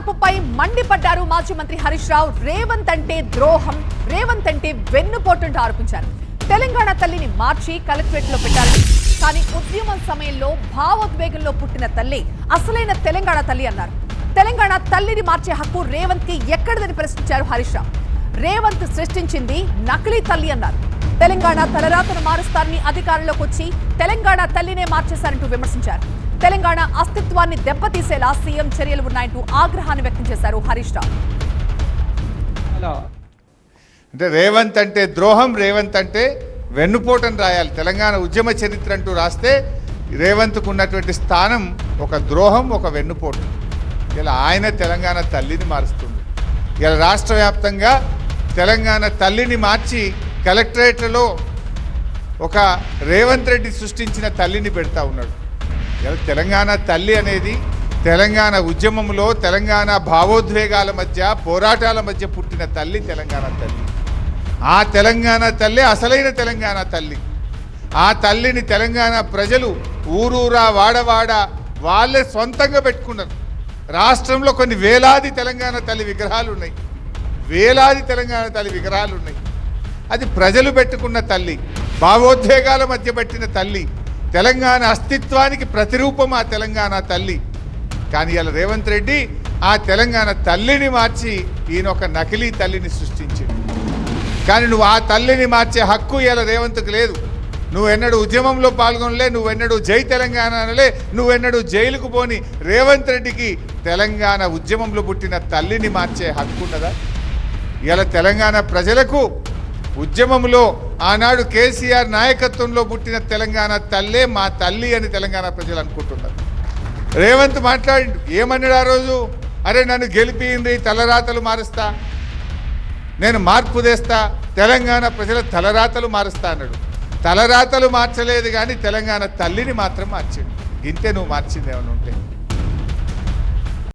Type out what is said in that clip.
మార్పుపై మండిపడ్డారు మాజీ మంత్రి హరీష్ రావు. రేవంత్ అంటే ద్రోహం, రేవంత్ అంటే వెన్నుపోటుంటూ ఆరోపించారు. తెలంగాణ తల్లిని మార్చి కలెక్టరేట్ లో పెట్టారు. కానీ ఉద్యమం సమయంలో భావోద్వేగంలో పుట్టిన తల్లి అసలైన తెలంగాణ తల్లి అన్నారు. తెలంగాణ తల్లిని మార్చే హక్కు రేవంత్ కి ఎక్కడిదని ప్రశ్నించారు హరీష్ రావు. రేవంత్ సృష్టించింది నకిలీ తల్లి అన్నారు. తెలంగాణ తలరాతను మారుస్తారని అధికారంలోకి వచ్చి తెలంగాణ తల్లినే మార్చేశారంటూ విమర్శించారు. తెలంగాణ అస్తిత్వాన్ని దెబ్బతీసేలా సీఎం చర్యలు ఉన్నాయంటూ ఆగ్రహాన్ని వ్యక్తం చేశారు హరీష్ రావు. అంటే రేవంత్ అంటే ద్రోహం, రేవంత్ అంటే వెన్నుపోటని రాయాలి. తెలంగాణ ఉద్యమ చరిత్ర అంటూ రాస్తే రేవంత్కు ఉన్నటువంటి స్థానం ఒక ద్రోహం, ఒక వెన్నుపోటు. ఇలా ఆయన తెలంగాణ తల్లిని మారుస్తుంది. ఇలా రాష్ట్ర వ్యాప్తంగా తెలంగాణ తల్లిని మార్చి కలెక్టరేట్లలో ఒక రేవంత్ రెడ్డి సృష్టించిన తల్లిని పెడతా ఉన్నాడు. ఇలా తెలంగాణ తల్లి అనేది తెలంగాణ ఉద్యమంలో తెలంగాణ భావోద్వేగాల మధ్య పోరాటాల మధ్య పుట్టిన తల్లి తెలంగాణ తల్లి. ఆ తెలంగాణ తల్లి అసలైన తెలంగాణ తల్లి. ఆ తల్లిని తెలంగాణ ప్రజలు ఊరూరా వాడవాడ వాళ్ళే సొంతంగా పెట్టుకున్నారు. రాష్ట్రంలో కొన్ని వేలాది తెలంగాణ తల్లి విగ్రహాలు ఉన్నాయి, వేలాది తెలంగాణ తల్లి విగ్రహాలు ఉన్నాయి. అది ప్రజలు పెట్టుకున్న తల్లి, భావోద్వేగాల మధ్య పెట్టిన తల్లి, తెలంగాణ అస్తిత్వానికి ప్రతిరూపం ఆ తెలంగాణ తల్లి. కానీ ఇలా రేవంత్ రెడ్డి ఆ తెలంగాణ తల్లిని మార్చి ఈయన ఒక నకిలీ తల్లిని సృష్టించింది. కానీ నువ్వు ఆ తల్లిని మార్చే హక్కు ఇలా రేవంత్కి లేదు. నువ్వెన్నడూ ఉద్యమంలో పాల్గొనలే, నువ్వెన్నడూ జై తెలంగాణ అనలే, నువ్వెన్నడూ జైలుకు పోని రేవంత్ రెడ్డికి తెలంగాణ ఉద్యమంలో పుట్టిన తల్లిని మార్చే హక్కు ఉన్నదా? ఇలా తెలంగాణ ప్రజలకు ఉద్యమంలో ఆనాడు కేసీఆర్ నాయకత్వంలో పుట్టిన తెలంగాణ తల్లే మా తల్లి అని తెలంగాణ ప్రజలు అనుకుంటున్నారు. రేవంత్ మాట్లాడిండు, ఏమన్నాడు ఆ రోజు? అరే నన్ను గెలిపింది, తలరాతలు మారుస్తా, నేను మార్పు తెస్తా, తెలంగాణ ప్రజల తలరాతలు మారుస్తా అన్నాడు. తలరాతలు మార్చలేదు కానీ తెలంగాణ తల్లిని మాత్రం మార్చిండు. ఇంతే నువ్వు మార్చింది ఏమైనా ఉంటే.